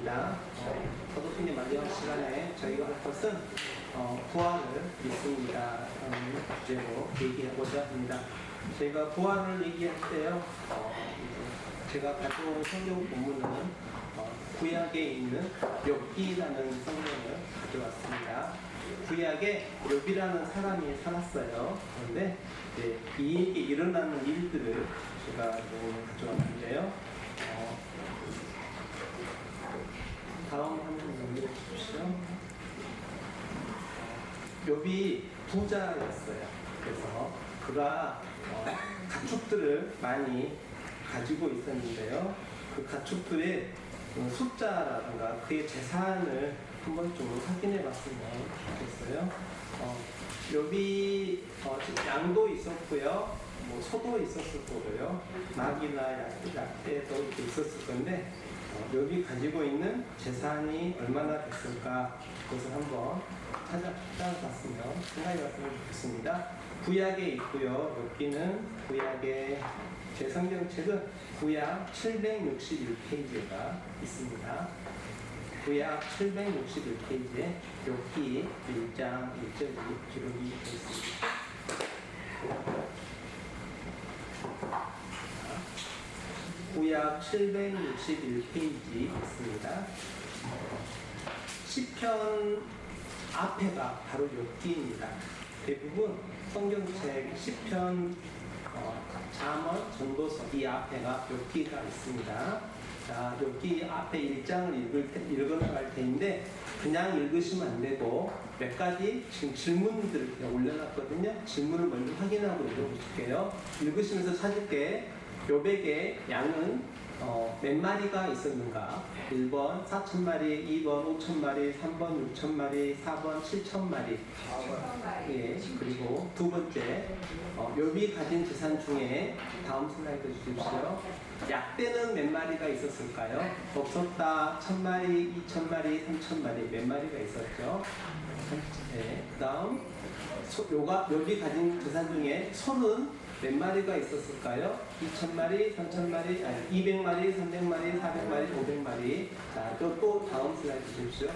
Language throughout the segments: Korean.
반갑습니다. 거듭신의 마지막 시간에 저희가 할 것은 부활을 믿습니다. 라는 주제로 얘기해보자 합니다. 저희가 부활을 얘기할 때요, 제가 가져온 성경 본문은 구약에 있는 욥기라는 성경을 가져왔습니다. 구약에 욥이라는 사람이 살았어요. 그런데 이에게 일어나는 일들을 제가 가져왔는데요. 다음 화면 넘겨 주십시오. 욥이 부자였어요. 그래서 그가 가축들을 많이 가지고 있었는데요. 그 가축들의 숫자라든가 그의 재산을 한번 좀 확인해 봤으면 좋겠어요. 욥이 양도 있었고요. 소도 있었을 거고요. 낙이나 약대도 이렇게 있었을 건데 욥이 가지고 있는 재산이 얼마나 됐을까 그것을 한번 찾아봤으면 생각해 봤으면 좋겠습니다. 구약에 있고요. 욥기는 구약의 제 성경책은 구약 761페이지가 있습니다. 구약 761페이지에 욥기 1장 1절이 기록이 되어 있습니다. 구약 761페이지 있습니다. 시편 앞에가 바로 욥기입니다. 대부분 성경책 시편, 잠언, 전도서 이 앞에가 욥기가 있습니다. 자, 욥기 앞에 1장을 읽어나갈 텐데 그냥 읽으시면 안 되고 몇 가지 지금 질문들을 올려놨거든요. 질문을 먼저 확인하고 읽어보실게요. 읽으시면서 찾을게. 욥에게 양은 몇 마리가 있었는가? 1번 4,000마리, 2번 5,000마리, 3번 6,000마리, 4번 7,000마리. 예, 그리고 두 번째, 욥이 가진 재산 중에 다음 슬라이드 주십시오. 약대는 몇 마리가 있었을까요? 없었다. 1,000마리, 2,000마리, 3,000마리. 몇 마리가 있었죠? 네, 그 다음, 욥이 가진 재산 중에 소는 몇 마리가 있었을까요? 2,000마리, 3,000마리, 200마리, 300마리, 400마리, 500마리. 자, 또 다음 슬라이드 주십시오.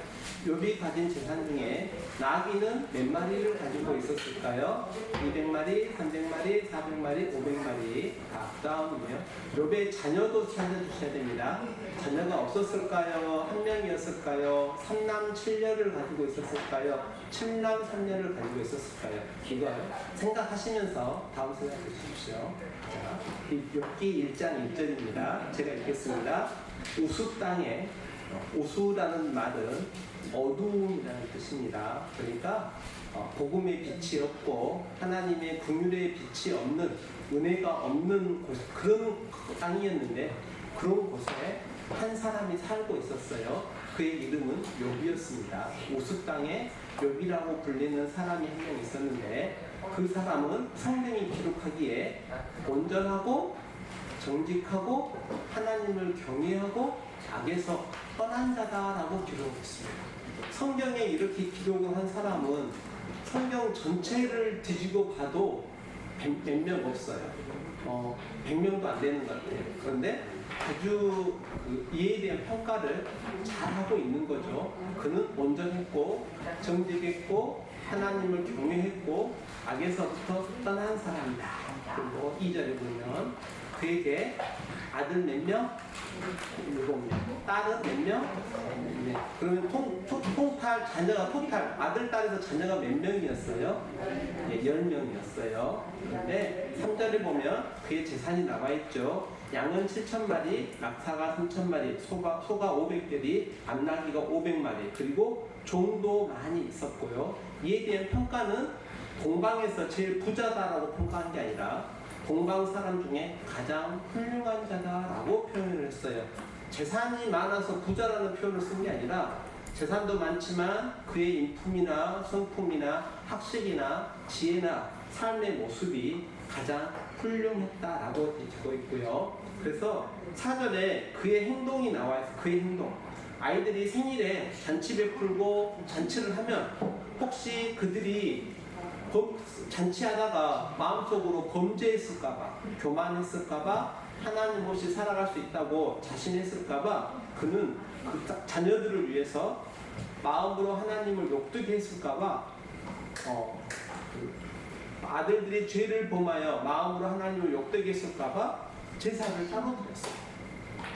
욥이 가진 재산 중에 나귀는 몇 마리를 가지고 있었을까요? 200마리, 300마리, 400마리, 500마리. 그 다음은요. 욥의 자녀도 찾아주셔야 됩니다. 자녀가 없었을까요? 한 명이었을까요? 3남 7녀를 가지고 있었을까요? 7남 3녀를 가지고 있었을까요? 이걸 생각하시면서 다음 슬라이드 주십시오. 자, 욥기 1장 1절입니다. 제가 읽겠습니다. 우수 땅에, 우수라는 말은 어두움이라는 뜻입니다. 그러니까 복음의 빛이 없고 하나님의 긍휼의 빛이 없는, 은혜가 없는 곳, 그런 땅이었는데 그런 곳에 한 사람이 살고 있었어요. 그의 이름은 욥이었습니다. 우수 땅에 욥이라고 불리는 사람이 한 명 있었는데 그 사람은 성경이 기록하기에 온전하고 정직하고 하나님을 경외하고 악에서 떠난 자다라고 기록했습니다. 성경에 이렇게 기록을 한 사람은 성경 전체를 뒤지고 봐도 몇 명 없어요. 100명도 안 되는 것 같아요. 그런데 아주 이에 대한 평가를 잘하고 있는 거죠. 그는 온전했고 정직했고 하나님을 경외했고 악에서부터 떠난 사람이다. 그리고 2절에 보면 그에게 아들 몇 명? 7명. 딸은 몇 명? 네. 그러면 통탈 자녀가 토탈 아들, 딸에서 자녀가 몇 명이었어요? 네, 10명이었어요. 그런데 3절에 보면 그의 재산이 나와 있죠. 양은 7,000마리, 낙사가 3,000마리, 소가 500개리, 암나귀가 500마리, 그리고 종도 많이 있었고요. 이에 대한 평가는 동방에서 제일 부자다라고 평가한 게 아니라 동방 사람 중에 가장 훌륭한 자다라고 표현을 했어요. 재산이 많아서 부자라는 표현을 쓴 게 아니라 재산도 많지만 그의 인품이나 성품이나 학식이나 지혜나 삶의 모습이 가장 훌륭했다라고 되어 있고요. 그래서 4절에 그의 행동이 나와 있어요. 그의 행동. 아이들이 생일에 잔치 베풀고 잔치를 하면 혹시 그들이 잔치하다가 마음속으로 범죄했을까봐, 교만했을까봐, 하나님 없이 살아갈 수 있다고 자신했을까봐 그는 그 자녀들을 위해서 마음으로 하나님을 욕되게 했을까봐 아들들이 죄를 범하여 마음으로 하나님을 욕되게 했을까봐 제사를 따로 드렸어요.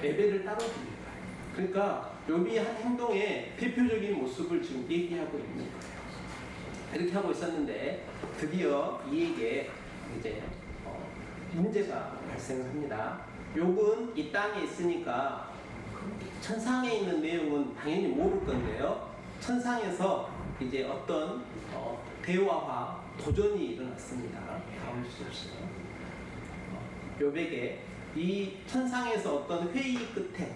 예배를 따로 드린 거예요. 그러니까 욥이 한 행동의 대표적인 모습을 지금 얘기하고 있는 거예요. 이렇게 하고 있었는데 드디어 이에게 이제 문제가 발생을 합니다. 욥은 이 땅에 있으니까 천상에 있는 내용은 당연히 모를 건데요. 천상에서 이제 어떤 대화와 도전이 일어났습니다. 다음 주십시오. 욥에게 이 천상에서 어떤 회의 끝에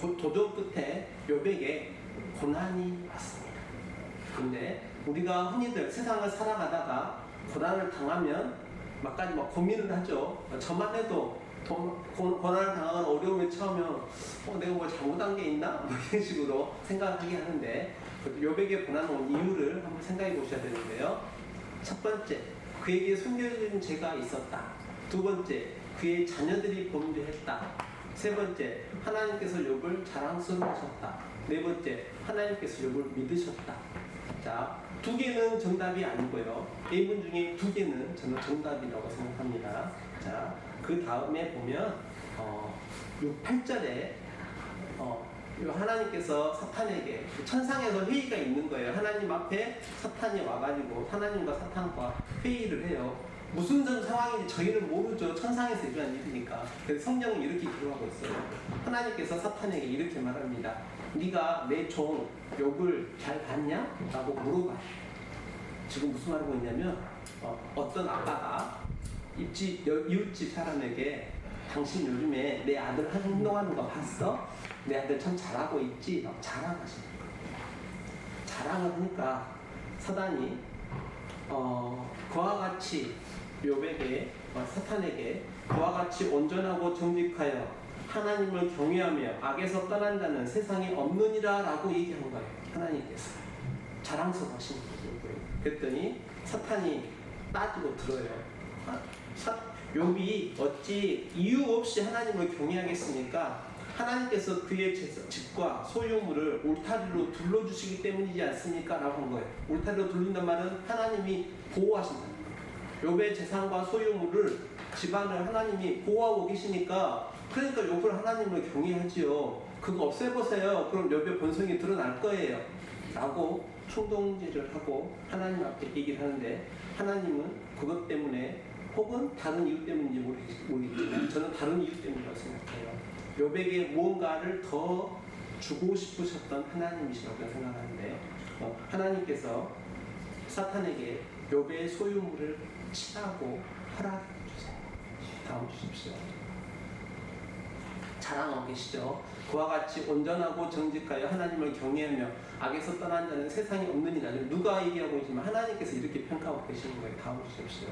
도전 끝에 욥에게 고난이 왔습니다. 근데 우리가 흔히들 세상을 살아가다가 고난을 당하면 몇 가지 고민을 하죠. 저만 해도 고난을 당하는 어려움에 처하면 내가 뭐 잘못한 게 있나? 이런 식으로 생각하게 하는데 욥에게 고난 온 이유를 한번 생각해 보셔야 되는데요. 첫 번째, 그에게 숨겨진 죄가 있었다. 두 번째, 그의 자녀들이 범죄했다. 세 번째, 하나님께서 욥을 자랑스러워하셨다. 네 번째, 하나님께서 욥을 믿으셨다. 자, 두 개는 정답이 아니고요. A문 중에 두 개는 저는 정답이라고 생각합니다. 자, 그 다음에 보면 8절에 하나님께서 사탄에게 천상에서 회의가 있는 거예요. 하나님 앞에 사탄이 와가지고 하나님과 사탄과 회의를 해요. 무슨 상황인지 저희는 모르죠. 천상에서 일어난 일이니까. 그래서 성경은 이렇게 기록하고 있어요. 하나님께서 사탄에게 이렇게 말합니다. 네가 내 종 욥을 잘 봤냐? 라고 물어봐요. 지금 무슨 말을 하고 있냐면 어떤 아빠가 이웃집 사람에게 당신 요즘에 내 아들 행동하는 거 봤어? 내 아들 참 잘하고 있지? 자랑하시는 거예요. 자랑을 하니까 사단이 그와 같이 욥에게 사탄에게 그와 같이 온전하고 정직하여 하나님을 경외하며 악에서 떠난 자는 세상에 없느니라 라고 얘기한 거예요. 하나님께서 자랑스러워하신 거예요. 그랬더니 사탄이 따지고 들어요. 욥이 어찌 이유 없이 하나님을 경외하겠습니까? 하나님께서 그의 집과 소유물을 울타리로 둘러주시기 때문이지 않습니까? 라고 한 거예요. 울타리로 둘린단 말은 하나님이 보호하신다는 거예요. 욥의 재산과 소유물을 집안을 하나님이 보호하고 계시니까 그러니까 욥을 하나님을 경외하지요. 그거 없애보세요. 그럼 욥의 본성이 드러날 거예요. 라고 충동질을 하고 하나님 앞에 얘기를 하는데 하나님은 그것 때문에 혹은 다른 이유 때문인지 모르겠지만 저는 다른 이유 때문이라고 생각해요. 욥에게 무언가를 더 주고 싶으셨던 하나님이시라고 생각하는데 하나님께서 사탄에게 욥의 소유물을 취하고 허락해 주세요. 다음 주십시오. 자랑하고 계시죠. 그와 같이 온전하고 정직하여 하나님을 경외하며 악에서 떠난 자는 세상에 없느니라. 누가 얘기하고 있지만 하나님께서 이렇게 평가하고 계시는 거예요. 다음 주십시오.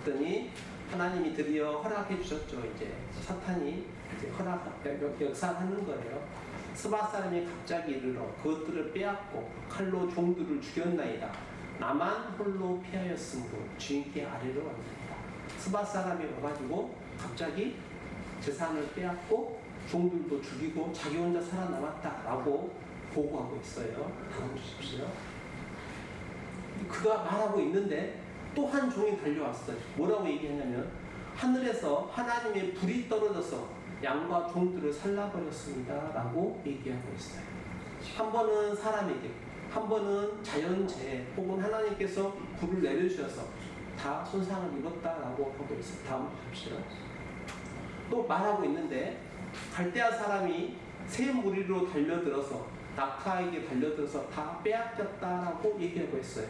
그랬더니 하나님이 드디어 허락해 주셨죠. 이제 사탄이 이제 역사하는 거예요. 스바 사람이 갑자기 이르러 그것들을 빼앗고 칼로 종들을 죽였나이다. 나만 홀로 피하였으므로 주인께 아래로 왔나이다. 스바 사람이 와가지고 갑자기 재산을 빼앗고 종들도 죽이고 자기 혼자 살아남았다라고 보고하고 있어요. 다음 주십시오. 그가 말하고 있는데 또 한 종이 달려왔어요. 뭐라고 얘기하냐면 하늘에서 하나님의 불이 떨어져서 양과 종들을 살라버렸습니다 라고 얘기하고 있어요. 한 번은 사람에게, 한 번은 자연재해 혹은 하나님께서 불을 내려주셔서 다 손상을 입었다라고 하고 있어요. 다음 주십시오. 또 말하고 있는데 갈대아 사람이 새 무리로 달려들어서 낙타에게 달려들어서 다 빼앗겼다라고 얘기하고 있어요.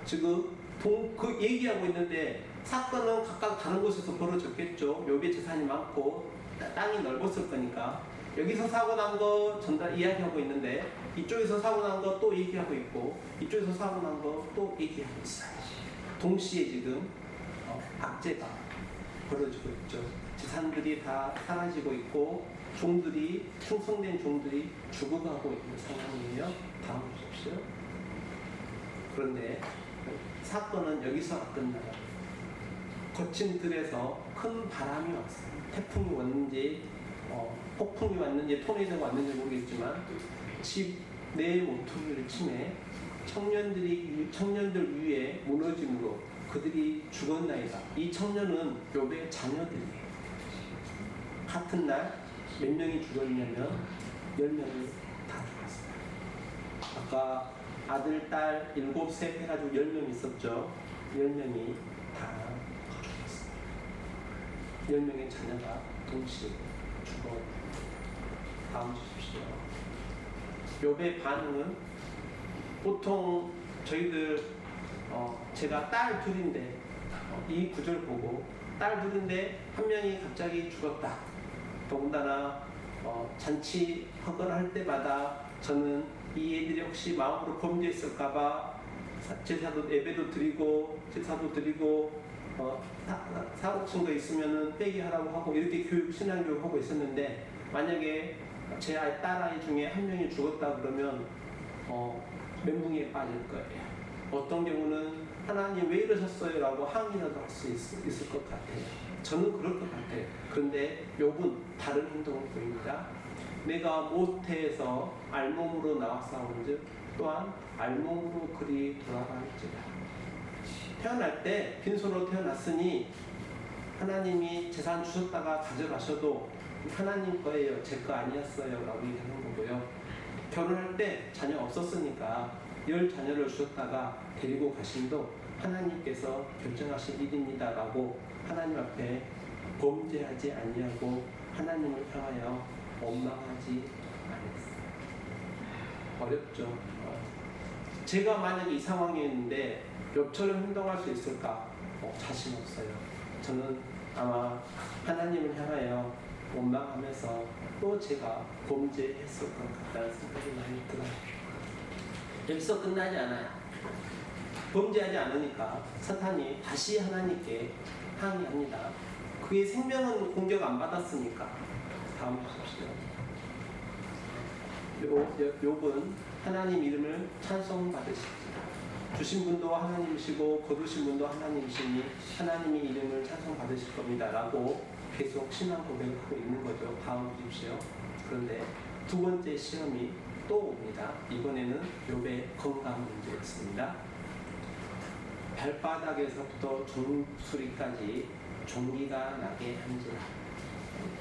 지금 그 얘기하고 있는데 사건은 각각 다른 곳에서 벌어졌겠죠. 욥의 재산이 많고 땅이 넓었을 거니까 여기서 사고 난 거 전달 이야기하고 있는데 이쪽에서 사고 난 거 또 얘기하고 있고 이쪽에서 사고 난 거 또 얘기하고 있어요. 동시에 지금 악재가 벌어지고 있죠. 재산들이 다 사라지고 있고 종들이 충성된 종들이 죽어가고 있는 상황이에요. 다음 주십시오. 그런데 사건은 여기서 끝나요. 거친 들에서 큰 바람이 왔어요. 태풍이 왔는지 폭풍이 왔는지 토네이도가 왔는지 모르겠지만 집 내 모퉁이를 치매 청년들 위에 무너짐으로 그들이 죽었나이다. 이 청년은 욥의 자녀들이에요. 같은 날 몇 명이 죽었냐면 10명이 다 죽었어요. 아까 아들, 딸 7셋 해가지고 10명 있었죠. 10명이 다 죽었어요. 10명의 자녀가 동시에 죽어. 다음 주십시오. 욥의 반응은 보통 저희들 제가 딸 둘인데 이 구절 보고 딸 둘인데 한 명이 갑자기 죽었다. 더군다나 잔치 허건할 때마다 저는 이 애들이 혹시 마음으로 범죄했을까봐 제사도 예배도 드리고 제사도 드리고 사고 친 거 있으면은 빼기 하라고 하고 이렇게 신앙교육 하고 있었는데 만약에 제 딸아이 중에 한 명이 죽었다 그러면 멘붕에 빠질 거예요. 어떤 경우는 하나님 왜 이러셨어요? 라고 항의라도 할 수 있을 것 같아요. 저는 그럴 것 같아요. 그런데 욥은 다른 행동을 보입니다. 내가 모태에서 알몸으로 나왔사온즉 또한 알몸으로 그리 돌아갈지라. 태어날 때 빈손으로 태어났으니 하나님이 재산 주셨다가 가져가셔도 하나님 거예요. 제 거 아니었어요. 라고 얘기하는 거고요. 결혼할 때 자녀 없었으니까 10자녀를 주셨다가 데리고 가심도 하나님께서 결정하신 일입니다. 라고 하나님 앞에 범죄하지 아니하고 하나님을 향하여 원망하지 않았어요. 어렵죠. 제가 만약에 이 상황이었는데 욥처럼 행동할 수 있을까? 자신 없어요. 저는 아마 하나님을 향하여 원망하면서 또 제가 범죄했을 것 같다는 생각이 많이 들어요. 여기서 끝나지 않아요. 범죄하지 않으니까 사탄이 다시 하나님께 항의합니다. 그의 생명은 공격 안 받았으니까. 다음 보십시오. 욥은 하나님 이름을 찬송받으십니다. 주신 분도 하나님이시고 거두신 분도 하나님이시니 하나님의 이름을 찬송받으실 겁니다. 라고 계속 신앙 고백을 하고 있는 거죠. 다음 보십시오. 그런데 두 번째 시험이 또 옵니다. 이번에는 욥의 건강 문제였습니다. 발바닥에서부터 종수리까지 종기가 나게 한지라.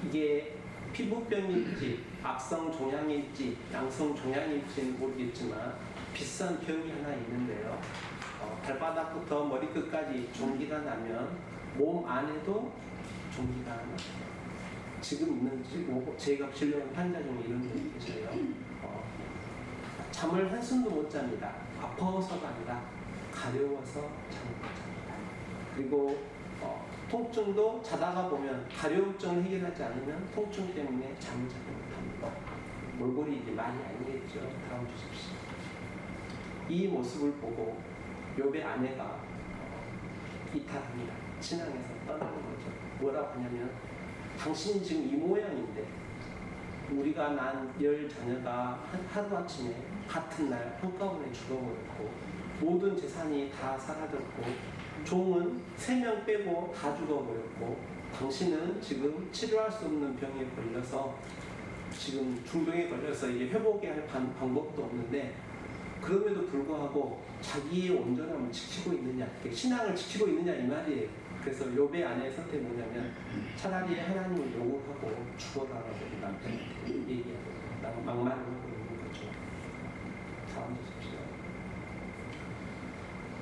이게 피부병일지 악성 종양일지 양성 종양일지는 모르겠지만 비싼 병이 하나 있는데요. 발바닥부터 머리끝까지 종기가 나면 몸 안에도 종기가 나요. 지금 있는지 제가 진료한 환자 중에 이런 분이 계셔요. 잠을 한숨도 못 잡니다. 아파서가 아니라 가려워서 잠을 못 잡니다. 그리고 통증도 자다가 보면 가려움증을 해결하지 않으면 통증 때문에 잠을 자지 못합니다. 몰골이 이제 말이 아니겠죠. 다음 주십시오. 이 모습을 보고 욥의 아내가 이탈합니다. 신앙에서 떠나는 거죠. 뭐라고 하냐면 당신이 지금 이 모양인데 우리가 난 10자녀가 하루아침에 같은 날 한꺼번에 죽어버렸고 모든 재산이 다 사라졌고 종은 3명 빼고 다 죽어버렸고 당신은 지금 치료할 수 없는 병에 걸려서 지금 중병에 걸려서 이게 회복할 방법도 없는데 그럼에도 불구하고 자기의 온전함을 지키고 있느냐, 신앙을 지키고 있느냐 이 말이에요. 그래서 욥의 아내의 선택이 뭐냐면 차라리 하나님을 요구하고 죽어라라고 남편한테 얘기하고 막말을 하고 있는 거죠. 다음 주십시오.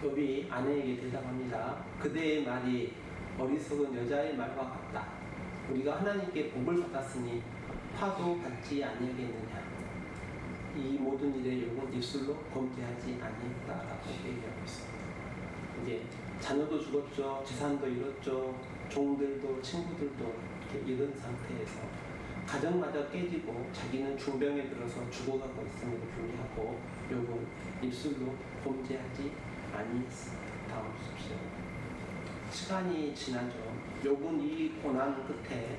욥이 아내에게 대답합니다. 그대의 말이 어리석은 여자의 말과 같다. 우리가 하나님께 복을 받았으니 화도 받지 아니하겠느냐. 이 모든 일에 욥은 입술로 범죄하지 아니했다라고 얘기하고 있습니다. 이제 자녀도 죽었죠, 재산도 잃었죠, 종들도 친구들도 이렇게 잃은 상태에서 가정마저 깨지고 자기는 중병에 들어서 죽어가고 있음에도 불구하고 욥은 입술로 범죄하지 아니했습니다. 다음 주십시오. 시간이 지나죠. 욥은 이 고난 끝에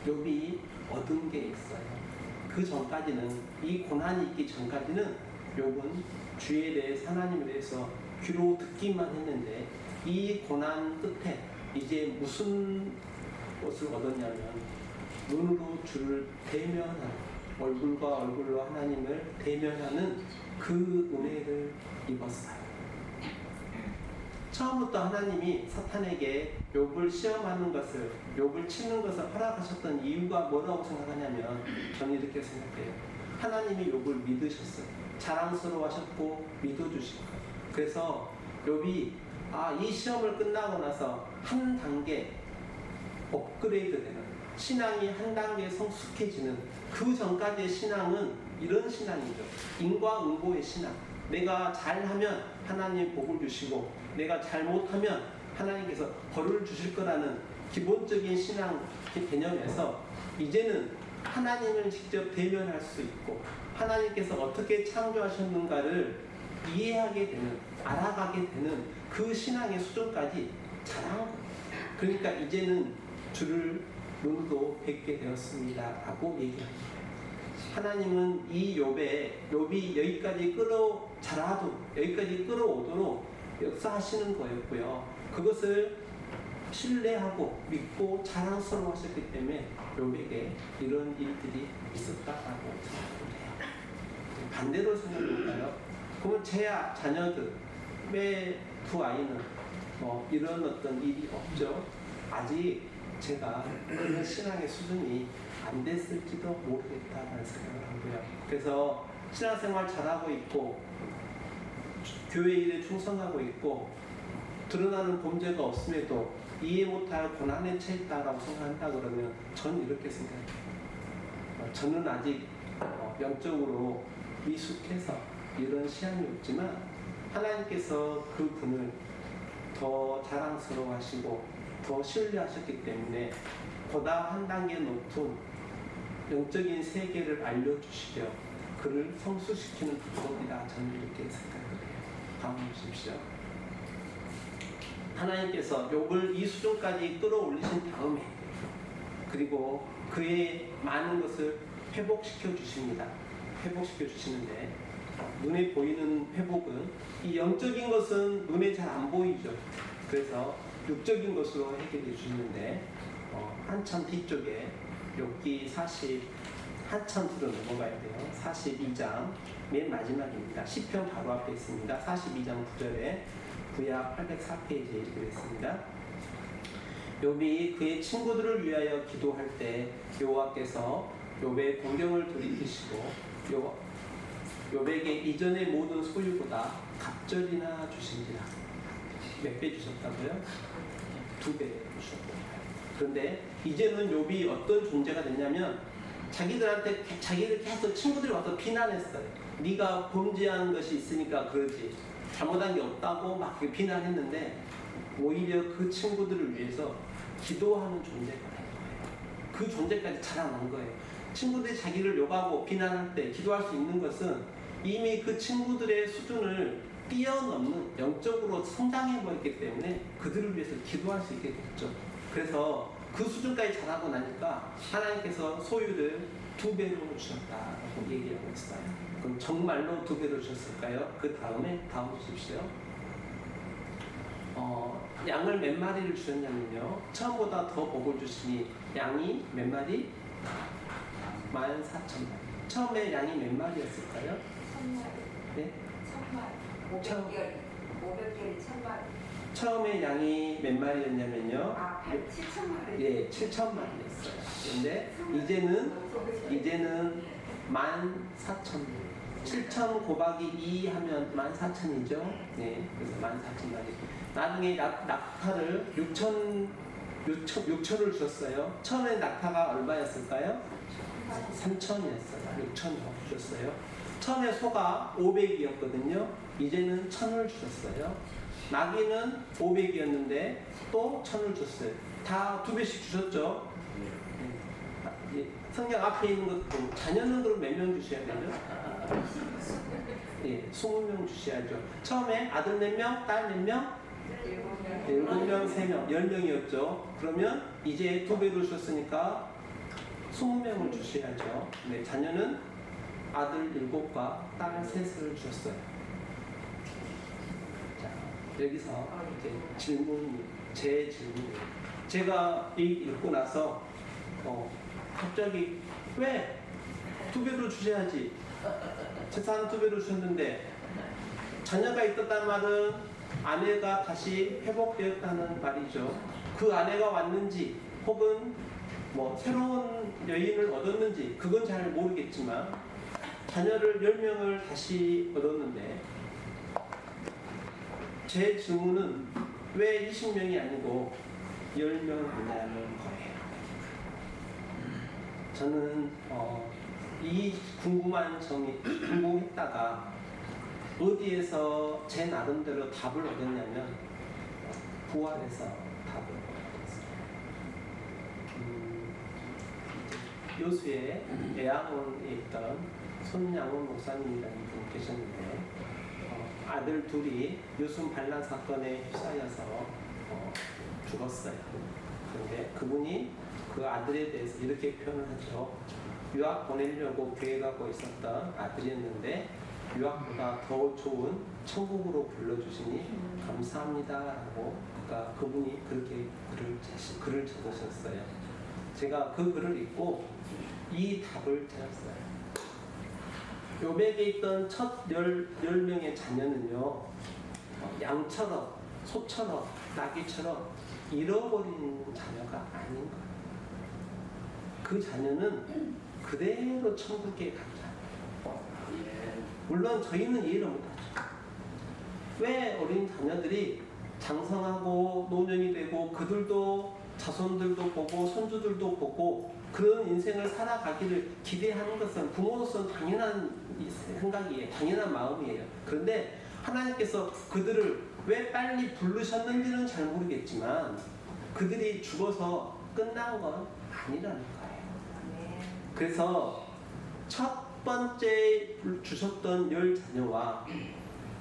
욥이 얻은 게 있어요. 그 전까지는 이 고난이 있기 전까지는 욥은 주에 대해서 하나님에 대해서 귀로 듣기만 했는데 이 고난 끝에 이제 무슨 것을 얻었냐면 눈으로 주를 대면하는, 얼굴과 얼굴로 하나님을 대면하는 그 은혜를 입었어요. 처음부터 하나님이 사탄에게 욥을 시험하는 것을, 욥을 치는 것을 허락하셨던 이유가 뭐라고 생각하냐면, 저는 이렇게 생각해요. 하나님이 욥을 믿으셨어요. 자랑스러워하셨고 믿어주신 거예요. 그래서 욥이 이 시험을 끝나고 나서 한 단계 업그레이드되는, 신앙이 한 단계 성숙해지는, 그 전까지의 신앙은 이런 신앙이죠. 인과응보의 신앙. 내가 잘하면 하나님 복을 주시고, 내가 잘못하면 하나님께서 벌을 주실 거라는 기본적인 신앙 개념에서 이제는 하나님을 직접 대면할 수 있고, 하나님께서 어떻게 창조하셨는가를 이해하게 되는, 알아가게 되는 그 신앙의 수준까지 자라는 거예요. 그러니까 이제는 주를 눈으로 뵙게 되었습니다 라고 얘기합니다. 하나님은 이 욥이 여기까지 여기까지 끌어오도록 역사하시는 거였고요. 그것을 신뢰하고 믿고 자랑스러워 하셨기 때문에 욥에게 이런 일들이 있었다라고 생각을 해요. 반대로 생각해볼까요? 그러면 제 자녀들의 두 아이는 이런 어떤 일이 없죠. 아직 제가 그런 신앙의 수준이 안 됐을지도 모르겠다는 생각을 하고요. 그래서 신앙생활 잘하고 있고 교회 일에 충성하고 있고 드러나는 범죄가 없음에도 이해 못할 고난에 처했다라고 생각한다 그러면 저는 이렇게 생각해요. 저는 아직 영적으로 미숙해서 이런 시험이 없지만 하나님께서 그 분을 더 자랑스러워 하시고 더 신뢰하셨기 때문에 보다 한 단계 높은 영적인 세계를 알려주시려 그를 성수시키는 방법이다, 저는 이렇게 생각을 해요. 다음 보십시오. 하나님께서 욥을 이 수준까지 끌어올리신 다음에 그리고 그의 많은 것을 회복시켜 주십니다. 회복시켜 주시는데 눈에 보이는 회복은, 이 영적인 것은 눈에 잘 안 보이죠. 그래서 육적인 것으로 해결해 주시는데 한참 뒤쪽에 욥기 한참 뒤로 넘어가야 돼요. 42장 맨 마지막입니다. 시편 바로 앞에 있습니다. 42장 9절에 구약 804페이지에 이렇게 있습니다. 욥이 그의 친구들을 위하여 기도할 때 여호와께서 욥의 공경을 돌이키시고 욥에게 이전의 모든 소유보다 갑절이나 주신지라. 몇 배 주셨다고요? 2배 주셨고. 그런데 이제는 욥이 어떤 존재가 됐냐면 자기를 계속 친구들이 와서 비난했어요. 네가 범죄한 것이 있으니까 그러지, 잘못한 게 없다고 막 비난했는데 오히려 그 친구들을 위해서 기도하는 존재가 된 거예요. 그 존재까지 자라난 거예요. 친구들이 자기를 욕하고 비난할 때 기도할 수 있는 것은 이미 그 친구들의 수준을 뛰어넘는, 영적으로 성장해버렸기 때문에 그들을 위해서 기도할 수 있게 됐죠. 그래서 그 수준까지 자라고 나니까 하나님께서 소유를 2배로 주셨다라고 얘기하고 있어요. 그럼 정말로 2배로 주셨을까요? 그 다음에 다음 보십시오. 양을 몇 마리를 주셨냐면요, 처음보다 더 복을 주시니 양이 몇 마리? 14,000마리. 처음에 양이 몇 마리였을까요? 1,000마리. 네? 1,000마리. 500개리 1,000마리. 처음에 양이 몇 마리였냐면요. 7,000마리. 예, 7,000마리였어요. 그런데 이제는 14,000마리. 7,000 곱하기 2 하면 14,000이죠. 네, 그래서 14,000마리. 나중에 낙타를 6,000을 주셨어요. 처음에 낙타가 얼마였을까요? 3,000이었어요. 6,000 주셨어요. 처음에 소가 500이었거든요. 이제는 1,000을 주셨어요. 나귀는 500이었는데 또 1,000을 줬어요. 다 2배씩 주셨죠? 네. 성경 앞에 있는 것도 자녀는 그럼 몇 명 주셔야 되죠? 예, 20명 주셔야죠. 처음에 아들 몇 명, 딸 몇 명? 7명, 3명, 10명이었죠. 그러면 이제 2배로 주셨으니까 20명을 주셔야죠. 네, 자녀는 아들 7과 딸 3을 주셨어요. 자, 여기서 이제 제 질문이에요. 제가 읽고 나서 갑자기 왜? 2배로 주셔야지. 재산 2배로 주셨는데 자녀가 있었단 말은 아내가 다시 회복되었다는 말이죠. 그 아내가 왔는지 혹은 뭐 새로운 여인을 얻었는지 그건 잘 모르겠지만 자녀를 10명을 다시 얻었는데 제 질문은 왜 20명이 아니고 10명 얻냐는 거예요. 저는 이 궁금한 점이 궁금했다가 어디에서 제 나름대로 답을 얻었냐면 부활에서 답을 얻었어요. 요수에 애양원에 있던 손양훈 목사님이라는 분 계셨는데 아들 둘이 요순 반란 사건에 휩싸여서 죽었어요. 그런데 그분이 그 아들에 대해서 이렇게 표현을 하죠. 유학 보내려고 계획하고 있었던 아들이었는데 유학보다 더 좋은 천국으로 불러주시니 감사합니다라고 그분이 그렇게 글을 적으셨어요. 제가 그 글을 읽고 이 답을 찾았어요. 요백에 있던 첫 10명의 자녀는요, 양처럼, 소처럼, 나귀처럼 잃어버린 자녀가 아닌 거예요. 그 자녀는 그대로 천국에 갔잖아요. 물론 저희는 이해를 못하죠. 왜 어린 자녀들이 장성하고 노년이 되고 그들도 자손들도 보고 손주들도 보고 그런 인생을 살아가기를 기대하는 것은 부모로서는 당연한 생각이에요. 당연한 마음이에요. 그런데 하나님께서 그들을 왜 빨리 부르셨는지는 잘 모르겠지만 그들이 죽어서 끝난 건 아니라는 거예요. 그래서 첫 번째 주셨던 10 자녀와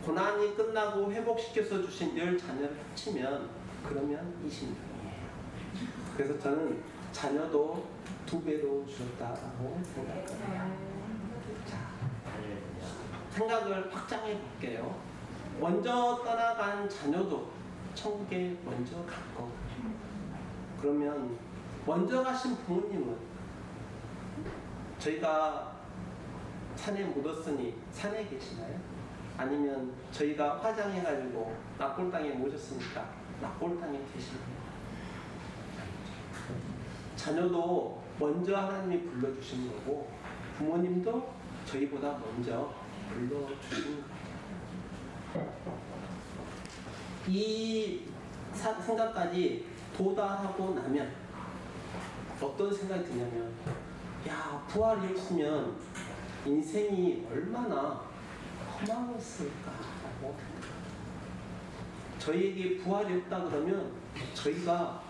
고난이 끝나고 회복시켜서 주신 10 자녀를 합치면 그러면 20명이에요. 그래서 저는 자녀도 2배로 주셨다고 생각합니다. 자, 생각을 확장해 볼게요. 먼저 떠나간 자녀도 천국에 먼저 갈 거고, 그러면 먼저 가신 부모님은 저희가 산에 묻었으니 산에 계시나요? 아니면 저희가 화장해가지고 납골당에 모셨으니까 납골당에 계시나요? 자녀도 먼저 하나님이 불러주신 거고 부모님도 저희보다 먼저 불러주신 거예요. 이 생각까지 도달하고 나면 어떤 생각이 드냐면, 야, 부활이 없으면 인생이 얼마나 허망했을까라고. 저희에게 부활이 없다 그러면 저희가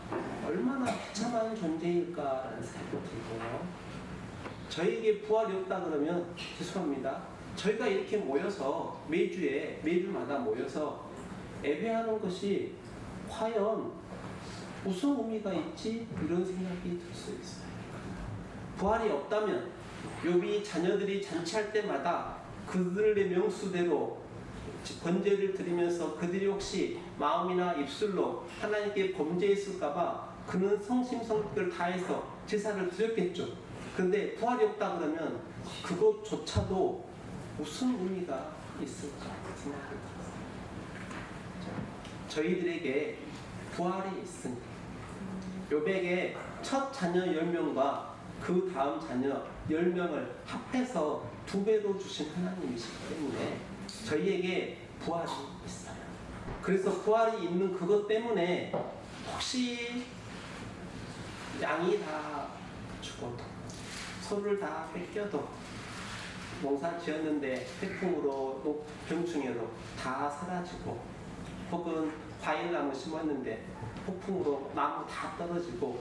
얼마나 비참한 존재일까라는 생각이 들고요. 저희에게 부활이 없다 그러면 죄송합니다. 저희가 이렇게 모여서 매주마다 모여서 예배하는 것이 과연 무슨 의미가 있지? 이런 생각이 들 수 있어요. 부활이 없다면 욥이 자녀들이 잔치할 때마다 그들의 명수대로 번제를 드리면서 그들이 혹시 마음이나 입술로 하나님께 범죄했을까봐 그는 성심성의를 다해서 제사를 드렸겠죠. 그런데 부활이 없다 그러면 그것조차도 무슨 의미가 있을까 생각이 들었어요. 저희들에게 부활이 있으니 욥에게 첫 자녀 10명과 그 다음 자녀 10명을 합해서 2배로 주신 하나님이시기 때문에 저희에게 부활이 있어요. 그래서 부활이 있는 그것 때문에 혹시 양이 다 죽어도 소를 다 뺏겨도 농사 지었는데 태풍으로 병충해로 다 사라지고 혹은 과일나무 심었는데 폭풍으로 나무 다 떨어지고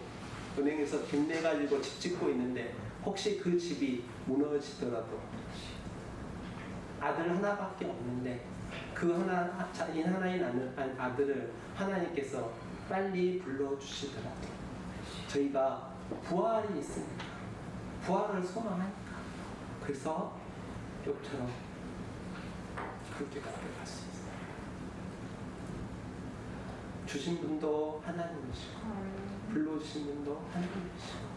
은행에서 빚 내가지고 집 짓고 있는데 혹시 그 집이 무너지더라도 아들 하나밖에 없는데 그 하나인 아들을 하나님께서 빨리 불러주시더라도 저희가 부활이 있으니까 부활을 소망하니까 그래서 욥처럼 그렇게 가져갈 수 있어요. 주신 분도 하나님이시고 불러주신 분도 하나님이시고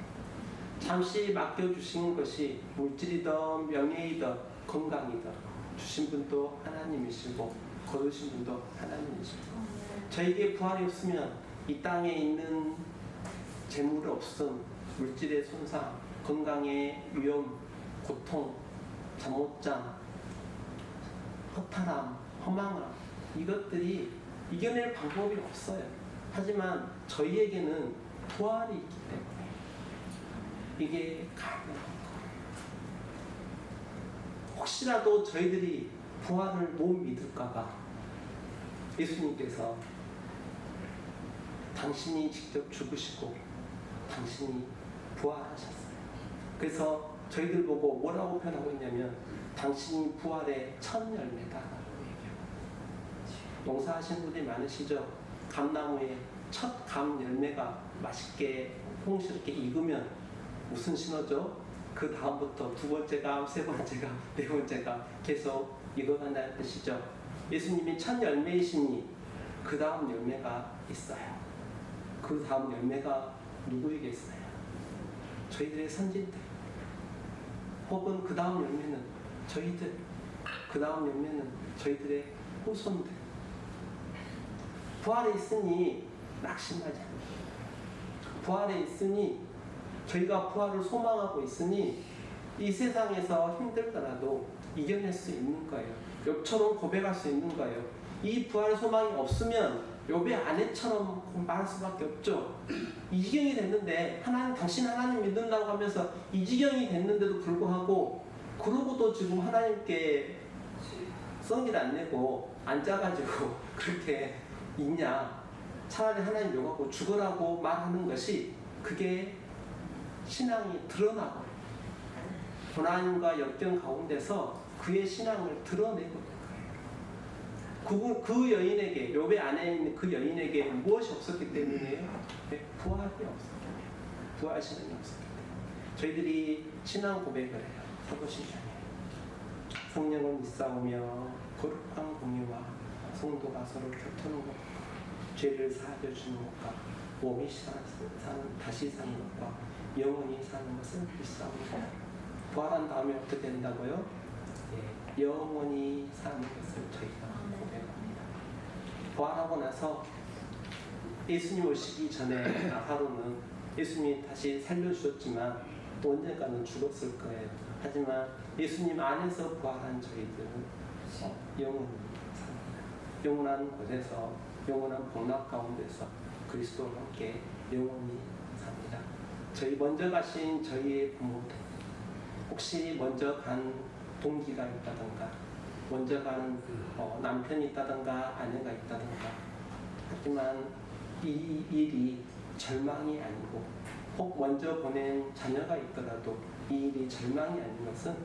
잠시 맡겨주신 것이 물질이든 명예이든 건강이든 주신 분도 하나님이시고 거두신 분도 하나님이시고 저에게 부활이 없으면 이 땅에 있는 재물의 없음, 물질의 손상, 건강의 위험, 고통, 잠 못 잠, 허탈함, 허망함 이것들이 이겨낼 방법이 없어요. 하지만 저희에게는 부활이 있기 때문에 이게 가능한 거예요. 혹시라도 저희들이 부활을 못 믿을까봐 예수님께서 당신이 직접 죽으시고 당신이 부활하셨어요. 그래서 저희들 보고 뭐라고 표현하고 있냐면 당신이 부활의 첫 열매다라고 얘기해요. 농사하시는 분들이 많으시죠? 감나무에 첫 감 열매가 맛있게 홍스럽게 익으면 무슨 신호죠? 그 다음부터 두 번째 감, 세 번째 감, 네 번째 감 계속 익어간다는 뜻이죠. 예수님이 첫 열매이시니 그 다음 열매가 있어요. 그 다음 열매가 누구에게 있어요? 저희들의 선진들. 혹은 그 다음 열매는 저희들. 그 다음 열매는 저희들의 후손들. 부활에 있으니 낙심하지 않아요. 부활에 있으니 저희가 부활을 소망하고 있으니 이 세상에서 힘들더라도 이겨낼 수 있는 거예요. 욥처럼 고백할 수 있는 거예요. 이 부활 소망이 없으면 욥의 아내처럼 말할 수밖에 없죠. 이 지경이 됐는데 당신 하나님 믿는다고 하면서 이 지경이 됐는데도 불구하고 그러고도 지금 하나님께 성질 안 내고 앉아가지고 그렇게 있냐. 차라리 하나님 욕하고 죽으라고 말하는 것이 그게 신앙이 드러나고 고난과 역경 가운데서 그의 신앙을 드러내고 있는 거예요. 그 여인에게, 욥의 안에 있는 그 여인에게 무엇이 없었기 때문이에요? 부활이 없었기 때문에. 부활 신앙이 없었기 때문에. 저희들이 신앙 고백을 해요. 사도신경에 성령을 믿사오며 거룩한 공유와 성도가 서로 곁터는 것, 죄를 사하여 주는 것과 몸이 다시 사는 것과 영원히 사는 것을 믿사옵니다. 부활한 다음에 어떻게 된다고요? 영원히 사는 것을 저희가 고백합니다. 부활하고 나서 예수님 오시기 전에 하루는 예수님이 다시 살려주셨지만 또 언젠가는 죽었을 거예요. 하지만 예수님 안에서 부활한 저희들은 영원히 삽니다. 영원한 곳에서 영원한 복락 가운데서 그리스도와 함께 영원히 삽니다. 저희 먼저 가신 저희의 부모들, 혹시 먼저 간 동기가 있다든가 먼저 간 남편이 있다든가 아내가 있다든가 하지만 이 일이 절망이 아니고 혹 먼저 보낸 자녀가 있더라도 이 일이 절망이 아닌 것은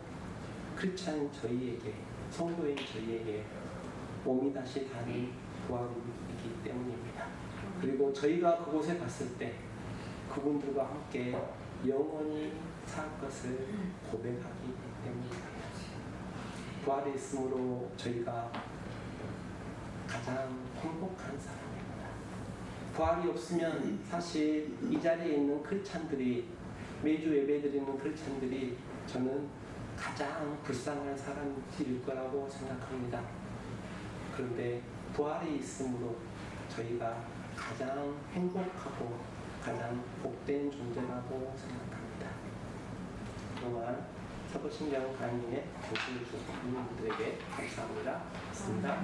크리스찬 저희에게 성도인 저희에게 몸이 다시 다른 부활이 있기 때문입니다. 그리고 저희가 그곳에 갔을 때 그분들과 함께 영원히 살 것을 고백하기 때문입니다. 부활에 있으므로 저희가 가장 행복한 사람입니다. 부활이 없으면 사실 이 자리에 있는 크리스찬들이 매주 예배드리는 크리스찬들이 저는 가장 불쌍한 사람들일 거라고 생각합니다. 그런데 부활이 있으므로 저희가 가장 행복하고 가장 복된 존재라고 생각합니다. 그동안 사도신경 강의에 관심을 주신 분들에게 감사합니다. 고맙습니다.